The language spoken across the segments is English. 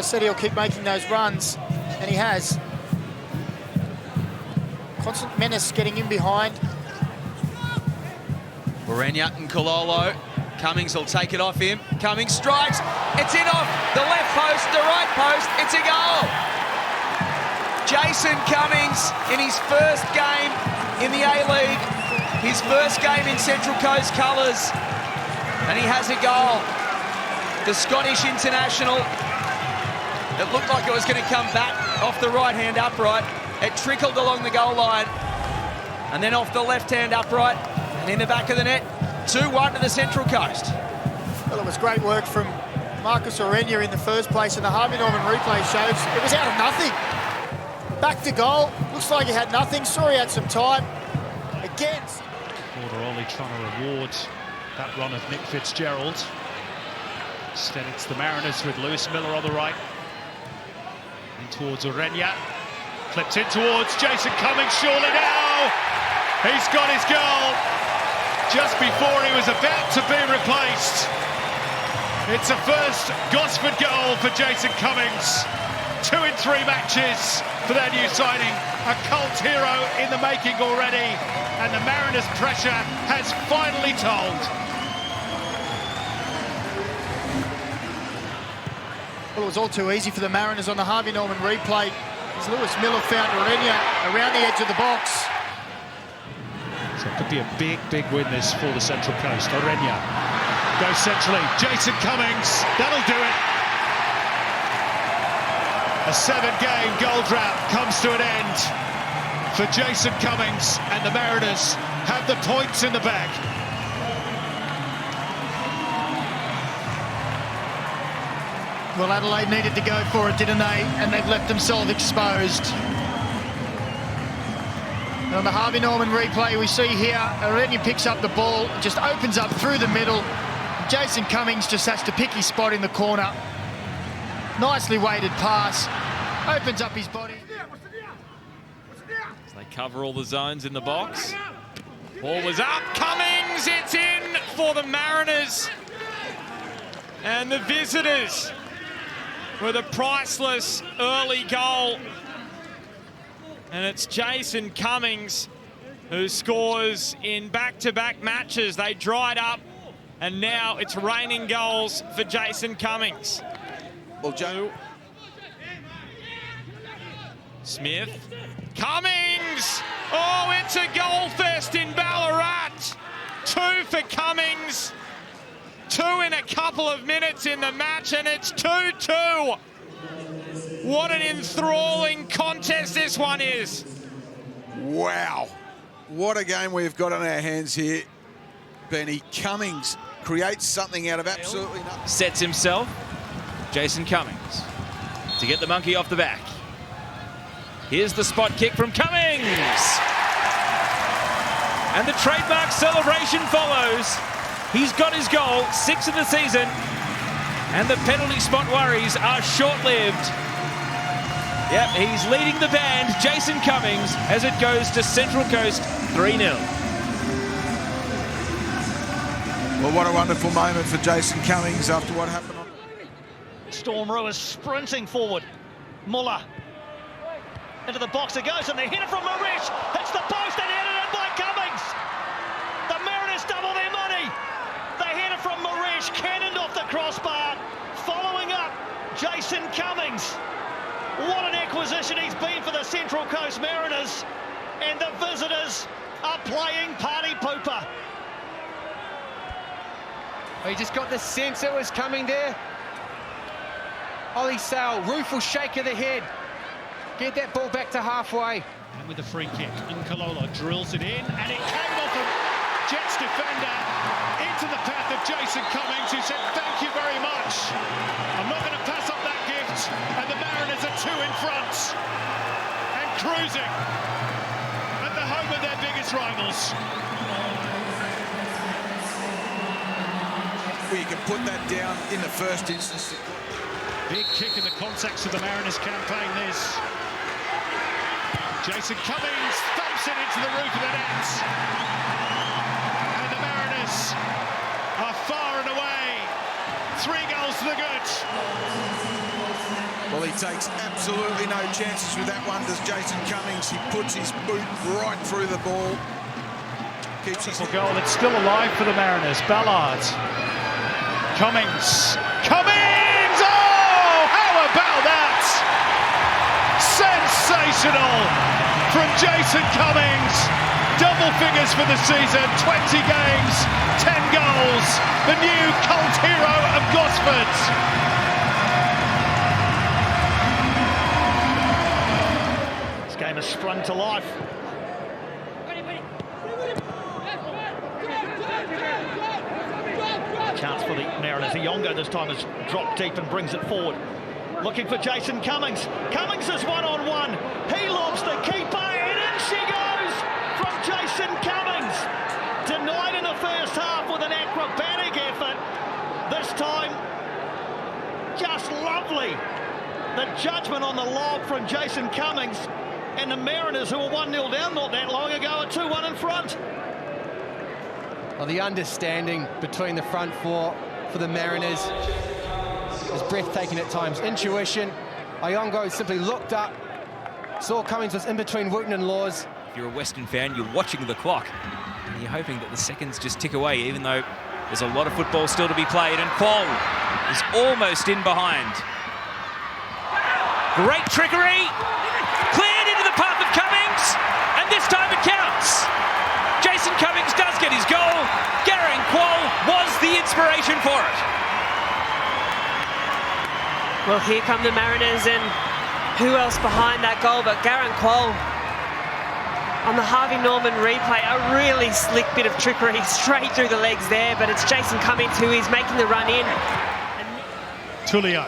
I said he'll keep making those runs, and he has. Constant menace getting in behind. Warenya and Kololo. Cummings will take it off him. Cummings strikes. It's in off the left post, the right post. It's a goal. Jason Cummings in his first game in the A-League. His first game in Central Coast colours. And he has a goal. The Scottish international. It looked like it was going to come back off the right-hand upright. It trickled along the goal line. And then off the left-hand upright. And in the back of the net. 2-1 to the Central Coast. Well, it was great work from Marcus Warenya in the first place, and the Harvey Norman replay shows it was out of nothing. Back to goal. Looks like he had nothing. Saw he had some time. Again. Borderoli trying to reward that run of Nick Fitzgerald. Instead, it's the Mariners with Lewis Miller on the right. In towards Warenya. Clipped in towards Jason Cummings. Surely now. He's got his goal. Just before he was about to be replaced. It's a first Gosford goal for Jason Cummings. 2 in 3 matches for their new signing. A cult hero in the making already. And the Mariners' pressure has finally told. Well, it was all too easy for the Mariners on the Harvey Norman replay. As Lewis Miller found Warenya around the edge of the box. So it could be a big, big win this for the Central Coast. Warenya goes centrally. Jason Cummings, that'll do it. A 7-game goal drought comes to an end for Jason Cummings, and the Mariners have the points in the bag. Well, Adelaide needed to go for it, didn't they? And they've left themselves exposed. And on the Harvey Norman replay we see here, Warenya picks up the ball, just opens up through the middle. Jason Cummings just has to pick his spot in the corner. Nicely weighted pass, opens up his body. As they cover all the zones in the box. Ball was up, Cummings, it's in for the Mariners. And the visitors with a priceless early goal. And it's Jason Cummings who scores in back-to-back matches. They dried up, and now it's raining goals for Jason Cummings. Well, Joe. Smith. Cummings! Oh, it's a goal fest in Ballarat. 2 for Cummings. 2 in a couple of minutes in the match, and it's 2-2. What an enthralling contest this one is. Wow. What a game we've got on our hands here. Benny, Cummings creates something out of absolutely nothing. Sets himself. Jason Cummings to get the monkey off the back. Here's the spot kick from Cummings. And the trademark celebration follows. He's got his goal, 6th of the season. And the penalty spot worries are short-lived. Yep, he's leading the band, Jason Cummings, as it goes to Central Coast 3-0. Well, what a wonderful moment for Jason Cummings after what happened on... Storm Rowers sprinting forward. Muller into the box it goes, and they hit it from Marish. Hits the post and headed in by Cummings. The Mariners double their money. They hit it from Marish, cannoned off the crossbar. Following up, Jason Cummings. What an acquisition he's been for the Central Coast Mariners. And the visitors are playing party pooper. He just got the sense it was coming there. Ollie Sale, rueful shake of the head. Get that ball back to halfway. And with the free kick, Nkalola drills it in, and it came off a Jets defender into the path of Jason Cummings, who said, thank you very much. I'm not going to pass up that gift. And the Mariners are 2 in front and cruising at the home of their biggest rivals. Well, you can put that down in the first instance. Big kick in the context of the Mariners campaign, this. Jason Cummings thumps it into the roof of the net. And the Mariners are far and away 3 goals to the good. Well, he takes absolutely no chances with that one, does Jason Cummings. He puts his boot right through the ball. Keeps his goal. It's still alive for the Mariners. Ballard. Cummings. Cummings! Oh, how about that? Sensational from Jason Cummings. Double figures for the season, 20 games, 10 goals. The new cult hero of Gosford. This game has sprung to life. Chance for the Mariners. Iongo this time has dropped deep and brings it forward. Looking for Jason Cummings. Cummings is one-on-one. He lobs the keeper and in she goes from Jason Cummings. Denied in the first half with an acrobatic effort. This time, just lovely. The judgment on the lob from Jason Cummings, and the Mariners, who were 1-0 down not that long ago, are 2-1 in front. Well, the understanding between the front four for the Mariners is breathtaking at times. Intuition. Iongo simply looked up, saw Cummings was in between Wooten and Laws. If you're a Western fan, you're watching the clock, and you're hoping that the seconds just tick away, even though there's a lot of football still to be played, and Quoll is almost in behind. Great trickery, cleared into the path of Cummings, and this time it counts. Jason Cummings does get his goal. Garang Quoll was the inspiration for it. Well, here come the Mariners, and who else behind that goal but Garang Quoll. On the Harvey Norman replay, a really slick bit of trickery straight through the legs there, but it's Jason Cummings who is making the run in. Tulio.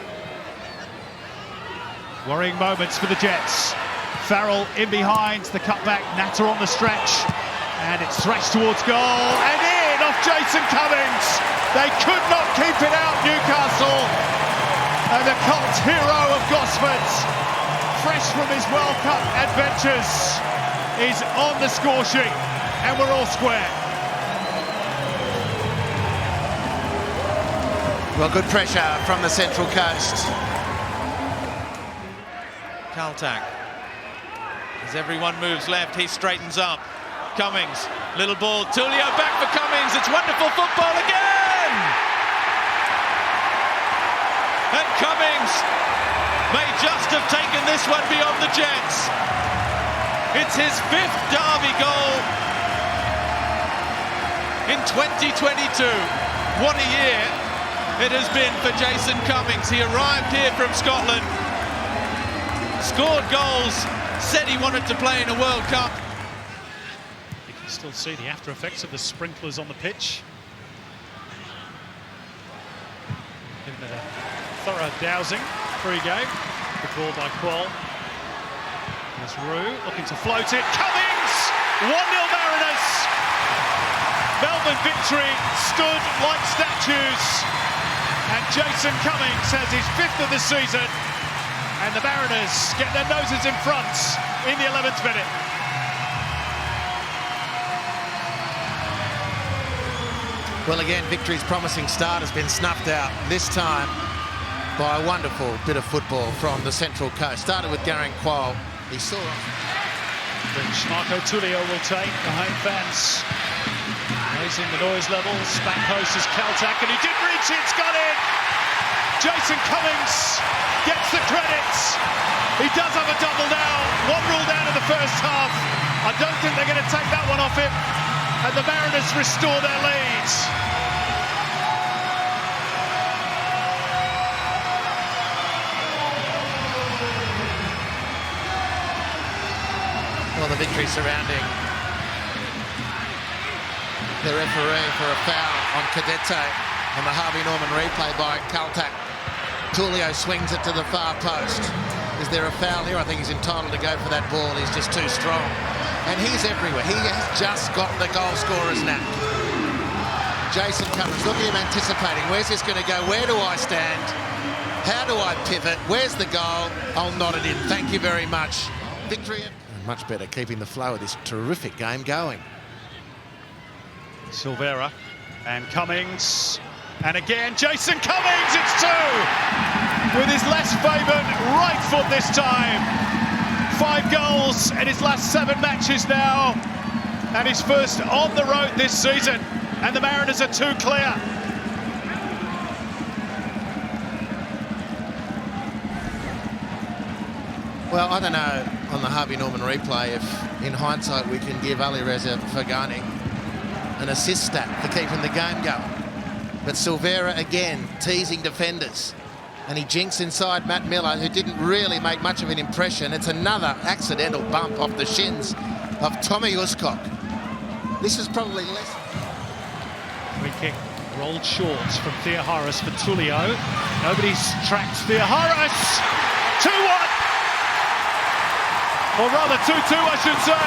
Worrying moments for the Jets. Farrell in behind, the cutback, Natter on the stretch, and it's thrashed towards goal, and in off Jason Cummings. They could not keep it out, Newcastle. And the cult hero of Gosford, fresh from his World Cup adventures, is on the score sheet, and we're all square. Well, good pressure from the Central Coast. Kaltak. As everyone moves left, he straightens up. Cummings, little ball, Tulio back for Cummings. It's wonderful football again! And Cummings may just have taken this one beyond the Jets. It's his 5th derby goal in 2022. What a year it has been for Jason Cummings. He arrived here from Scotland, scored goals, said he wanted to play in a World Cup. You can still see the after effects of the sprinklers on the pitch. Giving it a thorough dousing pre-game. The ball by Quoll. There's Roux looking to float it. Cummings! 1-0 Mariners! Melbourne victory stood like statues. And Jason Cummings has his 5th of the season. And the Mariners get their noses in front in the 11th minute. Well, again, victory's promising start has been snuffed out, this time by a wonderful bit of football from the Central Coast. Started with Garang Quoll. He saw it. Marco Tulio will take the home fans. Raising the noise levels. Back post is Kaltak, and he did reach it, it's got in. Jason Cummings gets the credits. He does have a double now. 1 rule down in the first half. I don't think they're going to take that one off him. And the Mariners restore their leads. Well, the victory surrounding the referee for a foul on Cadete, and the Harvey Norman replay by Kaltak. Tulio swings it to the far post. Is there a foul here? I think he's entitled to go for that ball. He's just too strong. And he's everywhere. He has just got the goal scorer's knack. Jason Cummings, look at him anticipating. Where's this going to go? Where do I stand? How do I pivot? Where's the goal? I'll nod it in. Thank you very much. Victory. Much better keeping the flow of this terrific game going. Silvera and Cummings. And again, Jason Cummings, it's 2! with his less favoured right foot this time. 5 goals in his last 7 matches now, and his first on the road this season, and the Mariners are 2 clear. Well, I don't know on the Harvey Norman replay if, in hindsight, we can give Ali Reza Fagani an assist stat for keeping the game going. But Silvera again teasing defenders, and he jinks inside Matt Miller, who didn't really make much of an impression. It's another accidental bump off the shins of Tommy Uscock. This is probably less. Free kick rolled short from Theoharis for Tulio. Nobody's tracked Theoharis. 2-1. Or rather 2-2, I should say.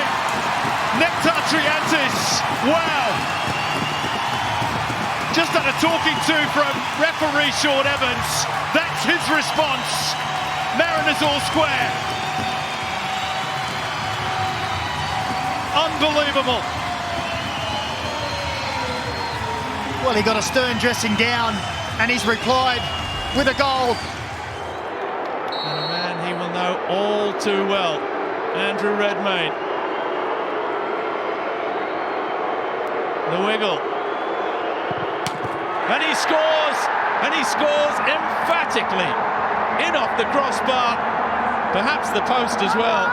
Nectar Triantis. Wow. Just had a talking to from referee Sean Evans. That's his response. Mariners all square. Unbelievable. Well, he got a stern dressing down, and he's replied with a goal. And a man he will know all too well, Andrew Redmayne. The wiggle. And he scores emphatically. In off the crossbar, perhaps the post as well.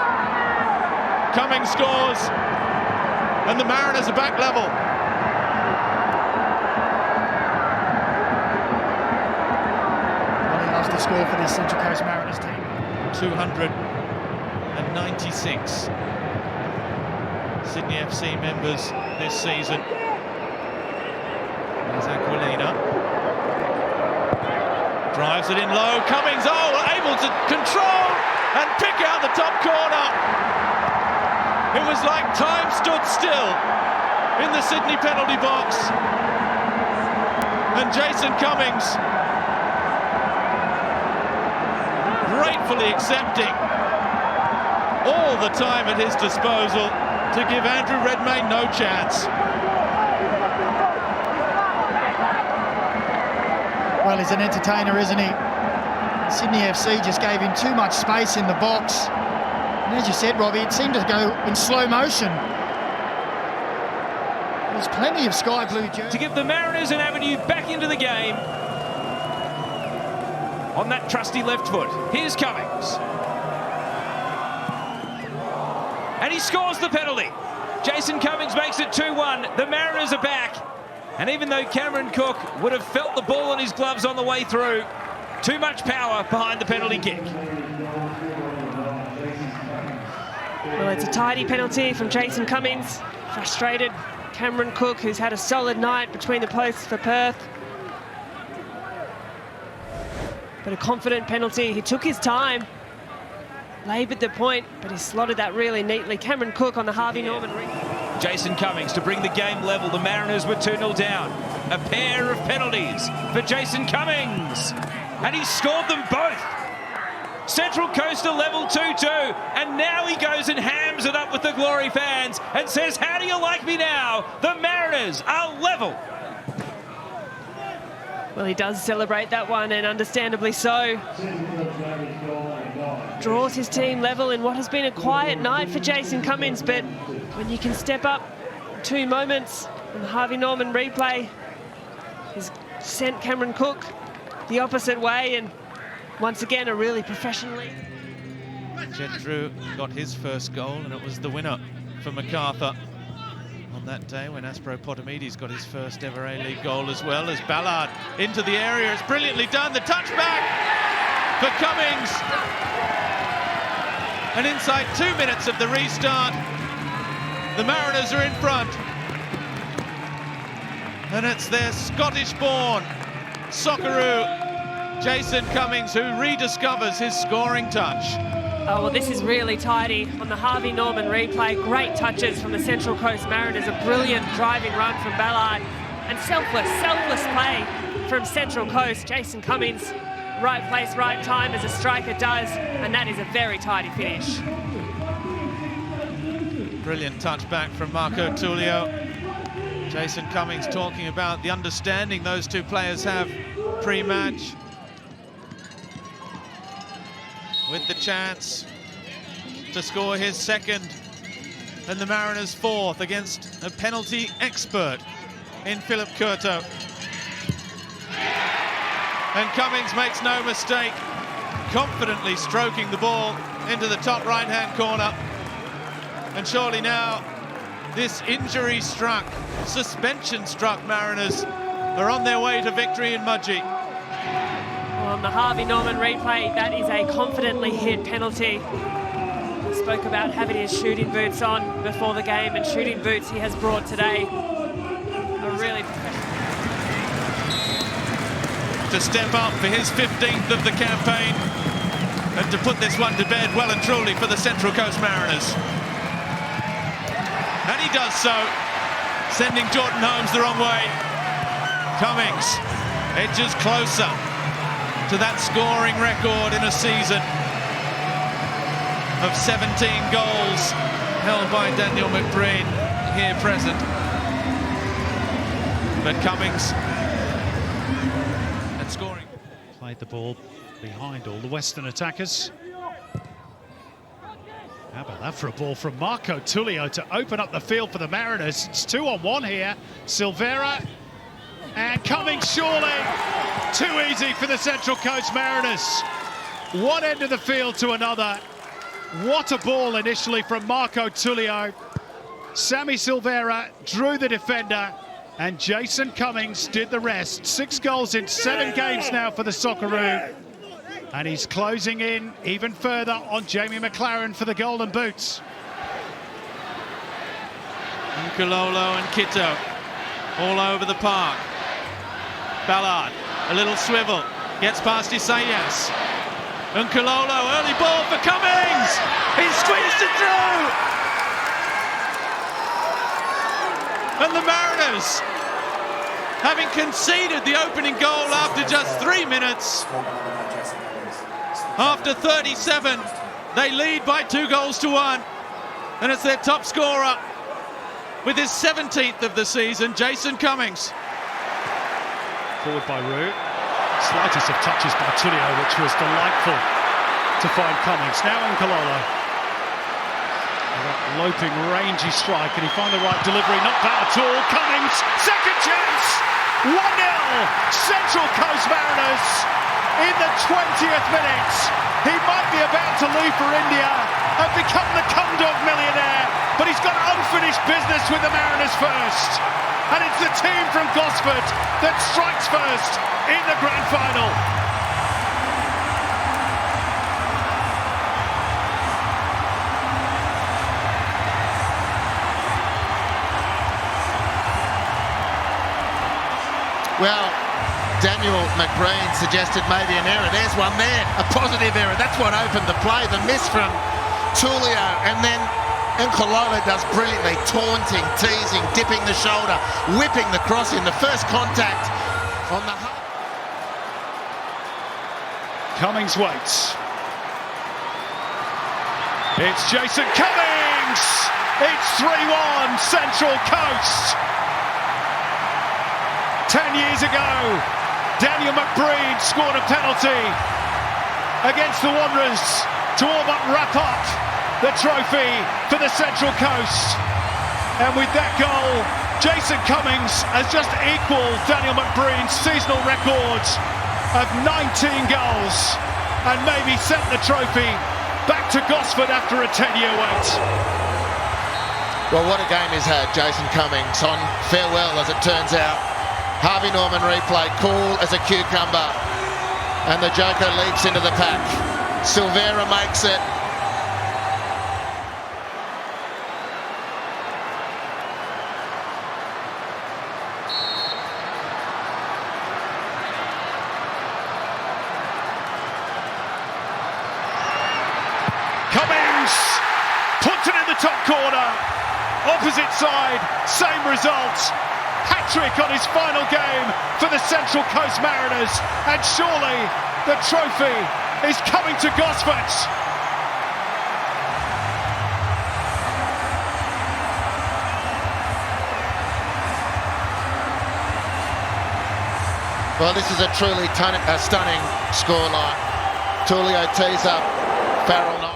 Cummings scores, and the Mariners are back level. Well, he loves to score for this Central Coast Mariners team. 296 Sydney FC members this season. There's Aquilina. Drives it in low. Cummings, able to control and pick out the top corner. It was like time stood still in the Sydney penalty box. And Jason Cummings gratefully accepting all the time at his disposal to give Andrew Redmayne no chance. Well, he's an entertainer, isn't he? Sydney FC just gave him too much space in the box. And as you said, Robbie, it seemed to go in slow motion. There's plenty of sky blue jerseys. To give the Mariners an avenue back into the game on that trusty left foot. Here's Cummings. And he scores the penalty. Jason Cummings makes it 2-1. The Mariners are back. And even though Cameron Cook would have felt the ball in his gloves on the way through, too much power behind the penalty kick. Well, it's a tidy penalty from Jason Cummings. Frustrated Cameron Cook, who's had a solid night between the posts for Perth. But a confident penalty. He took his time, laboured the point, but he slotted that really neatly. Cameron Cook on the Harvey Norman. Jason Cummings to bring the game level. The Mariners were 2-0 down. A pair of penalties for Jason Cummings. And he scored them both. Central Coast are level 2-2. And now he goes and hams it up with the Glory fans and says, how do you like me now? The Mariners are level. Well, he does celebrate that one, and understandably so. Draws his team level in what has been a quiet night for Jason Cummings, but when you can step up 2 moments in the Harvey Norman replay, he's sent Cameron Cook the opposite way, and once again, a really professionally. Jedru got his first goal, and it was the winner for MacArthur on that day when Aspro Potamides got his first ever A-League goal as well. As Ballard into the area, it's brilliantly done. The touchback for Cummings. And inside 2 minutes of the restart, the Mariners are in front. And it's their Scottish-born Socceroo, Jason Cummings, who rediscovers his scoring touch. Oh, well, this is really tidy on the Harvey Norman replay. Great touches from the Central Coast Mariners. A brilliant driving run from Ballard. And selfless play from Central Coast. Jason Cummings, right place, right time, as a striker does. And that is a very tidy finish. Brilliant touch back from Marco Tullio. Jason Cummings talking about the understanding those two players have pre-match. with the chance to score his second and the Mariners' fourth against a penalty expert in Philip Curto. And Cummings makes no mistake, confidently stroking the ball into the top right-hand corner. And surely now this injury-struck, suspension-struck Mariners are on their way to victory in Mudgee. On the Harvey Norman replay, that is a confidently hit penalty. He spoke about having his shooting boots on before the game, and shooting boots he has brought today. A really professional. To step up for his 15th of the campaign and to put this one to bed well and truly for the Central Coast Mariners. And he does so, sending Jordan Holmes the wrong way. Cummings edges closer to that scoring record in a season of 17 goals held by Daniel McBreen here present. But Cummings and scoring. Played the ball behind all the Western attackers. How about that for a ball from Marco Tullio to open up the field for the Mariners? It's 2-on-1 here. Silvera and Cummings, surely too easy for the Central Coast Mariners. One end of the field to another. What a ball initially from Marco Tullio. Sammy Silvera drew the defender and Jason Cummings did the rest. 6 goals in 7 games now for the Socceroo. And he's closing in even further on Jamie McLaren for the Golden Boots. Nkulolo and Kito all over the park. Ballard, a little swivel, gets past Isaias. Nkulolo, early ball for Cummings! He squeezed it through! And the Mariners, having conceded the opening goal after just 3 minutes, after 37, they lead by 2-1, and it's their top scorer with his 17th of the season, Jason Cummings. Forward by Roux. Slightest of touches by Tullio, which was delightful to find Cummings. Now Nkulolo. That loping, rangy strike, and he found the right delivery. Not bad at all. Cummings, second chance. 1-0. Central Coast Mariners in the 20th minute. He might be about to leave for India and become the Cumdog millionaire, but he's got unfinished business with the Mariners first. And it's the team from Gosford that strikes first in the grand final. Well, Daniel McBreen suggested maybe an error. There's one there, a positive error. That's what opened the play. The miss from Tullio, and then Nkulolo does brilliantly, taunting, teasing, dipping the shoulder, whipping the cross in. The first contact on the... Cummings waits. It's Jason Cummings! It's 3-1 Central Coast. 10 years ago, Daniel McBreen scored a penalty against the Wanderers to all but wrap up the trophy for the Central Coast. And with that goal, Jason Cummings has just equalled Daniel McBreen's seasonal record of 19 goals and maybe sent the trophy back to Gosford after a 10-year wait. Well, what a game he's had, Jason Cummings, on farewell, as it turns out. Harvey Norman replay, cool as a cucumber. And the Joker leaps into the pack. Silvera makes it. Cummings puts it in the top corner. Opposite side, same result. Hat-trick on his final game for the Central Coast Mariners, and surely the trophy is coming to Gosford. Well, this is a truly stunning scoreline. Tullio tees up Farrell nice.